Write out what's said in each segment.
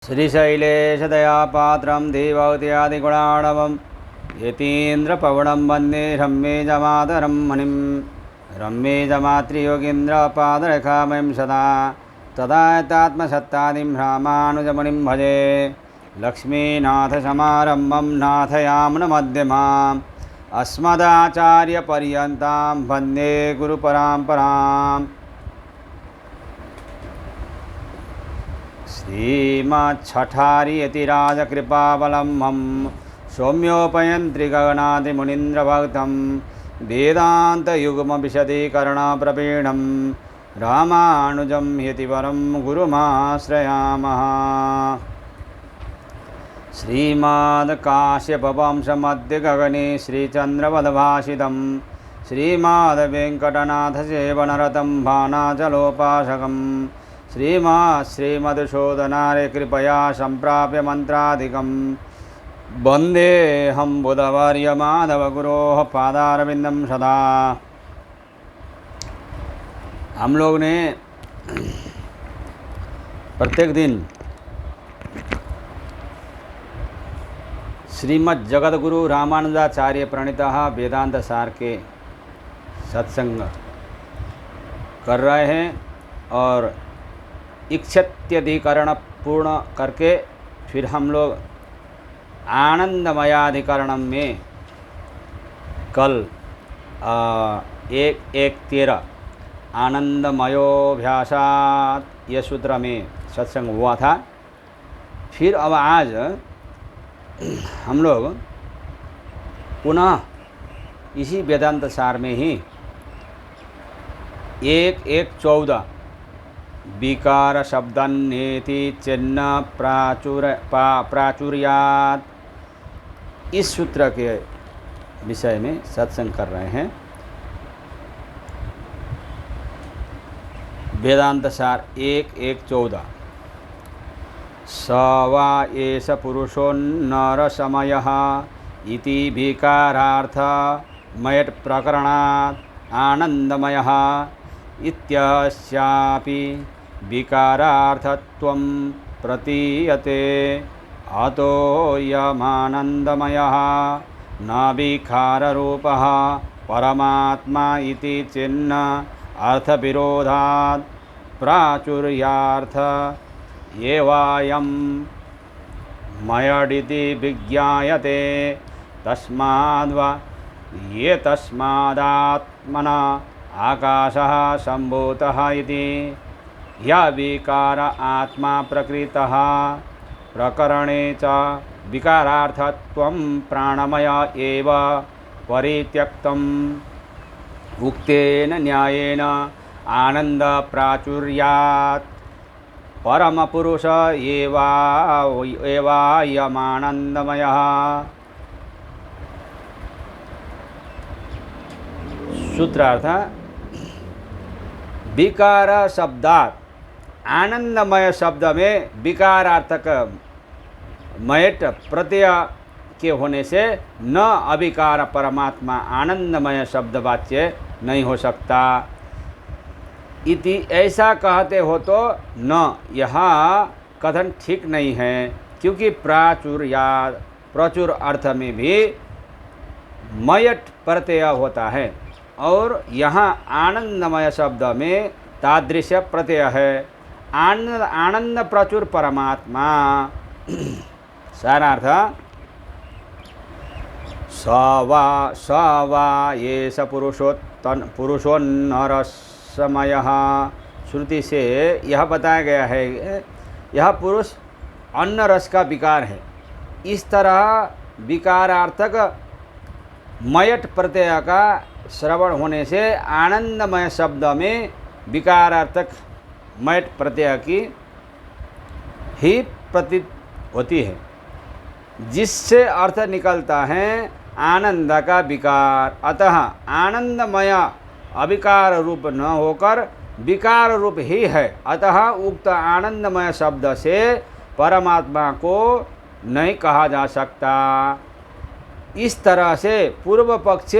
श्रीशैलेशदयापात्रं देवौत्यादिगुणाणवं यतीन्द्रपवनं वन्दे रम्येजमातरं मुनिं रम्येजमातृयोगीन्द्रपादरेखामयं सदा तदायतात्मसत्तादिं रामानुजमुनिं भजे। लक्ष्मीनाथसमारम्भं नाथयामुनमध्यमाम् अस्मदाचार्यपर्यन्तां वन्दे गुरुपरम्पराम्। श्रीमच्छठारियतिराजकृपावलम्बं सौम्योपयन्त्रिगगनादिमुनीन्द्रभक्तं वेदान्तयुग्मविशदीकरणप्रवीणं रामानुजं यतिवरं गुरुमाश्रयामः। श्रीमद्काश्यपवंशमध्यगगने श्रीचन्द्रवदभाषितं श्रीमद्वेङ्कटनाथसेवनरतं भानाचलोपासकं श्रीमधुसूदनार्य कृपया सम्प्राप्य मंत्राधिकं वन्देऽहं बुधवर्यमाधवगुरोः पादारविन्दं सदा। हम लोग ने प्रत्येक दिन श्रीमद् जगद्गुरु रामानुजाचार्य प्रणीतः वेदांत सार के सत्संग कर रहे हैं और इक्षत्यधिकरण पूर्ण करके फिर हम लोग आनंदमयाधिकरणम में कल 1:13 आनंदमयोभ्यासात् ये सूत्र में सत्संग हुआ था। फिर अब आज हम लोग पुनः इसी वेदांत सार में ही 1:14 विकार शब्दन्नेति चिन्ह प्राचुर्यात् इस सूत्र के विषय में सत्संग कर रहे हैं। वेदांत सार 1:14 स वा एष पुरुषोन्नरसमयः इति विकारार्थ मयट् प्रकरणात् आनंदमयः इत्यस्यापि विकारार्थत्वं प्रतीयते अतो यमानन्दमयः न विकाररूपः परमात्मा इति चिन्ह अर्थविरोधात् प्राचुर्यार्थ एवायं मयडिति विज्ञायते तस्माद्वा ये तस्मादात्मना आकाशः सम्भूतः इति या विकार आत्मा प्रकृतः प्रकरणे च विकारार्थत्वं प्राणमय एव परित्यक्तम् उक्तेन न्यायेन आनंद प्राचुर्यात् परमपुरुष एवायमानन्दमयः। सूत्रार्थ विकार शब्दात आनंदमय शब्द में विकारार्थक मयट प्रत्यय के होने से न अविकार परमात्मा आनंदमय शब्द वाच्य नहीं हो सकता। इति ऐसा कहते हो तो न, यह कथन ठीक नहीं है, क्योंकि प्रचुर अर्थ में भी मयट प्रत्यय होता है और यहाँ आनंदमय शब्द में तादृश्य प्रत्यय है। आनंद प्रचुर परमात्मा सारार्थ स वा ये स पुरुषोन्नरसमयः श्रुति से यह बताया गया है यह पुरुष अन्न रस का विकार है। इस तरह विकारार्थक मयट प्रत्यय का श्रवण होने से आनंदमय शब्द में विकारार्थक मयट प्रत्यय की ही प्रतीत होती है, जिससे अर्थ निकलता है आनंद का विकार। अतः आनंदमय अविकार रूप न होकर विकार रूप ही है। अतः उक्त आनंदमय शब्द से परमात्मा को नहीं कहा जा सकता। इस तरह से पूर्व पक्ष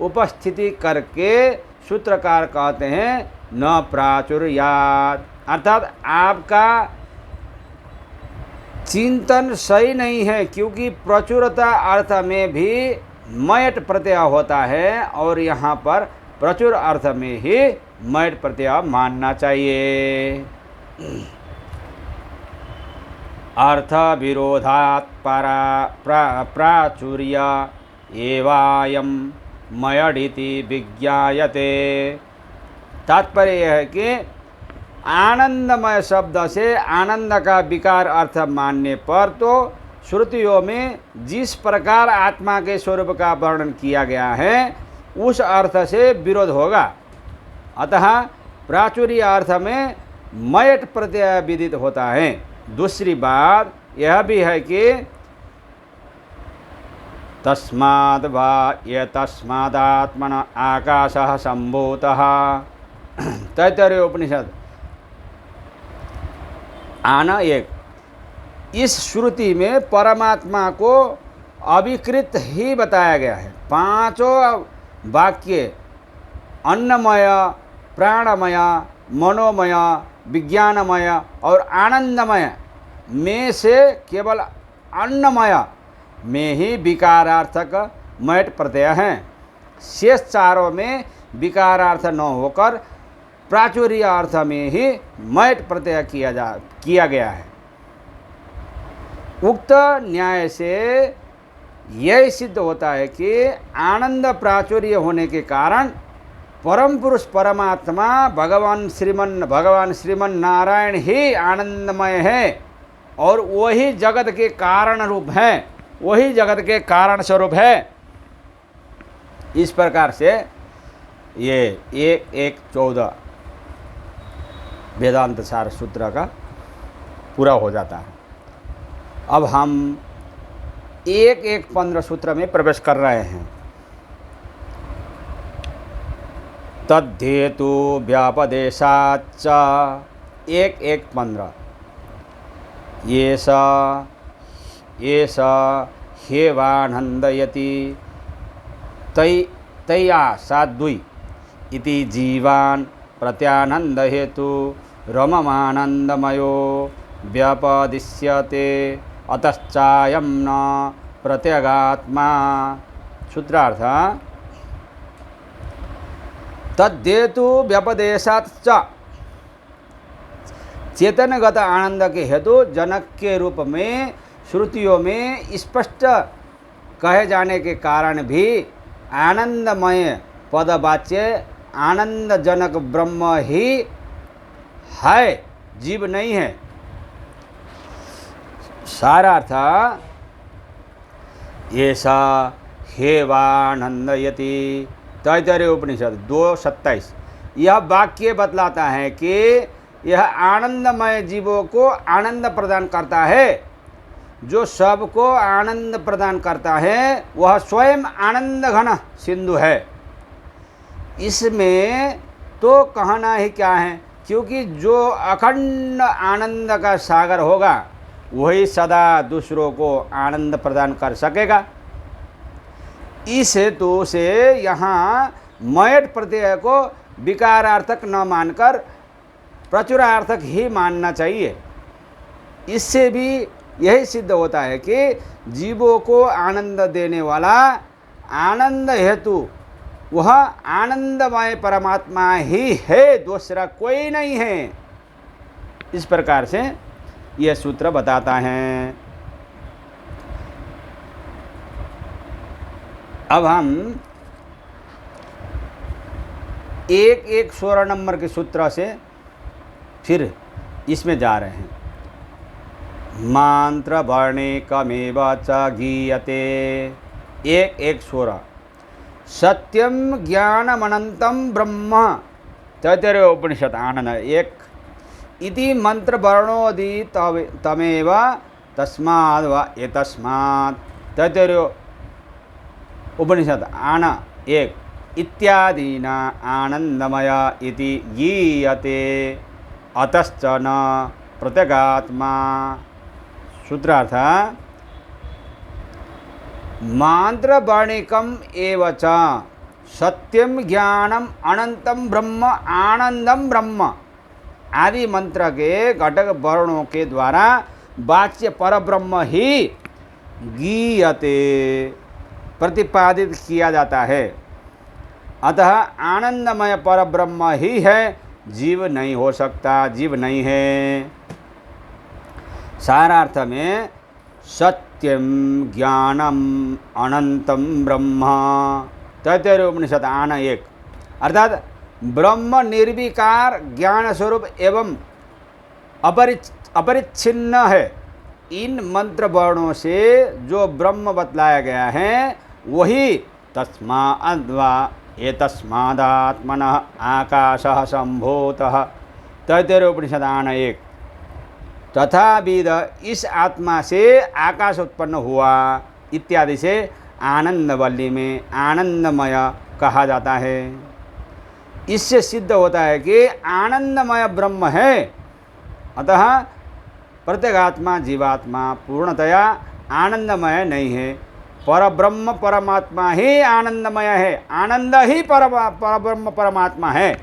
उपस्थिति करके सूत्रकार कहते हैं न प्राचुर्यात्, अर्थात आपका चिंतन सही नहीं है, क्योंकि प्रचुरता अर्थ में भी मयट प्रत्यय होता है और यहाँ पर प्रचुर अर्थ में ही मयट प्रत्यय मानना चाहिए। अर्थ विरोधात् प्राचुर्य एवायम मयडिति विज्ञायते। तात्पर्य यह है कि आनंदमय शब्द से आनंद का विकार अर्थ मानने पर तो श्रुतियों में जिस प्रकार आत्मा के स्वरूप का वर्णन किया गया है उस अर्थ से विरोध होगा। अतः प्राचुर्य अर्थ में मयट प्रत्यय विदित होता है। दूसरी बात यह भी है कि तस्माद् वा एतस्मादात्मन आकाशः सम्भूतः। तैत्तरीय उपनिषद आना एक। इस श्रुति में परमात्मा को अविकृत ही बताया गया है। पांचों वाक्य अन्नमय, प्राणमय, मनोमय, विज्ञानमय और आनंदमय में से केवल अन्नमय में ही विकारार्थक मयट प्रत्यय हैं। शेष चारों में विकारार्थ न होकर प्राचुर्य अर्थ में ही मयट प्रत्यय किया गया है। उक्त न्याय से यह सिद्ध होता है कि आनंद प्राचुर्य होने के कारण परम पुरुष परमात्मा भगवान श्रीमन नारायण ही आनंदमय है और वही जगत के कारण रूप हैं, वही जगत के कारण स्वरूप है। इस प्रकार से ये 1:1:14 वेदांत सार सूत्र का पूरा हो जाता है। अब हम 1:1:15 सूत्र में प्रवेश कर रहे हैं। तद्धेतु व्यापदेशाच्च 1:1:15 येष ह्येवानन्दयति तया साद्वि इति जीवान् प्रत्यानंद हेतु रममानंदमयो व्यपदिश्यते अतश्चायं न प्रत्यगात्मा। सूत्रार्थ तद्धेतु व्यपदेशाच्च। चेतनगत आनंद के हेतु जनक के रूप में श्रुतियों में स्पष्ट कहे जाने के कारण भी आनंदमय पदवाच्य आनंद जनक ब्रह्म ही है, जीव नहीं है। सारार्थ ऐसा हेवानंदयति तैत्तरीय उपनिषद 2:27। यह वाक्य बतलाता है कि यह आनंदमय जीवों को आनंद प्रदान करता है। जो सबको आनंद प्रदान करता है वह स्वयं आनंद घन सिंधु है। इसमें तो कहना ही क्या है, क्योंकि जो अखंड आनंद का सागर होगा वही सदा दूसरों को आनंद प्रदान कर सकेगा। इस हेतु से यहाँ मयट प्रत्यय को विकारार्थक न मानकर प्रचुरार्थक ही मानना चाहिए। इससे भी यही सिद्ध होता है कि जीवों को आनंद देने वाला आनंद हेतु वह आनंदमय परमात्मा ही है, दूसरा कोई नहीं है। इस प्रकार से यह सूत्र बताता है। अब हम 1:16 नंबर के सूत्र से फिर इसमें जा रहे हैं। मंत्र वर्णिकमेव च गीयते 1:16 सत्यम ज्ञानमनंतम ब्रह्म तैत्तरीय उपनिषद आनंद 1 इति मंत्र वर्णोदि तमेव तस्माद् वा एतस्मात् तैत्तरीय उपनिषद आन 1 इत्यादिना आनंदमय इति गीयते अतश्च न प्रत्यगात्मा। सूत्रार्थ मंत्र वर्णिकम एव च सत्यम ज्ञानम अनंतम ब्रह्म आनंदम ब्रह्म आदि मंत्र के घटक वर्णों के द्वारा वाच्य परब्रह्म ही गीयते प्रतिपादित किया जाता है। अतः आनंदमय परब्रह्म ही है, जीव नहीं हो सकता, जीव नहीं है। सारार्थ में सत्यम ज्ञानम अनंतम ब्रह्म, तैत्तरीय उपनिषद आन 1। अर्थात ब्रह्म निर्विकार ज्ञान स्वरूप एवं अपरिच्छिन्न है। इन मंत्र वर्णों से जो ब्रह्म बतलाया गया है वही तस्माद्वा एतस्मादात्मनः आकाशः सम्भूतः, तैत्तरीय उपनिषद आन 1। तथा विद, इस आत्मा से आकाश उत्पन्न हुआ इत्यादि से आनंदवल्ली में आनंदमय कहा जाता है। इससे सिद्ध होता है कि आनंदमय ब्रह्म है। अतः प्रत्येगात्मा जीवात्मा पूर्णतया आनंदमय नहीं है। परब्रह्म परमात्मा ही आनंदमय है, आनंद ही परब्रह्म परमात्मा है।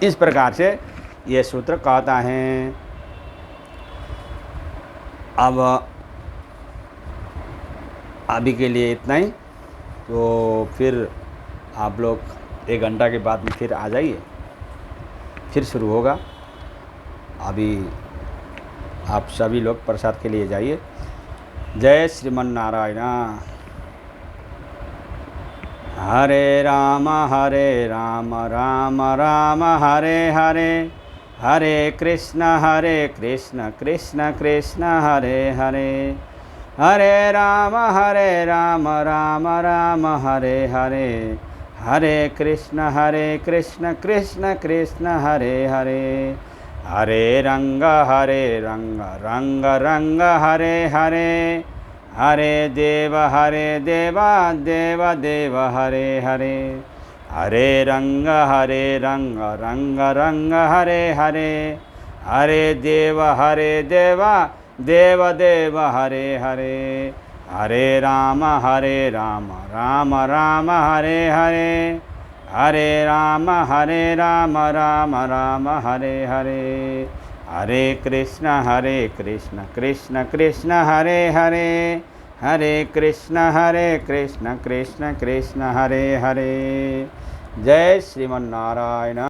इस प्रकार से ये सूत्र कहता है। अब अभी के लिए इतना ही, तो फिर आप लोग 1 घंटा के बाद में फिर आ जाइए, फिर शुरू होगा। अभी आप सभी लोग प्रसाद के लिए जाइए। जय श्रीमन नारायण। हरे राम राम राम हरे हरे, हरे कृष्ण कृष्ण कृष्ण हरे हरे, हरे राम राम राम हरे हरे, हरे कृष्ण कृष्ण कृष्ण हरे हरे, हरे रंग रंग रंग हरे हरे, हरे देव देव देव हरे हरे, हरे रंग रंग रंग हरे हरे, हरे देव देव देव हरे हरे, हरे राम राम राम हरे हरे, हरे राम राम हरे हरे, हरे कृष्ण कृष्ण कृष्ण हरे हरे, हरे कृष्ण कृष्ण कृष्ण हरे हरे। जय श्रीमन नारायण।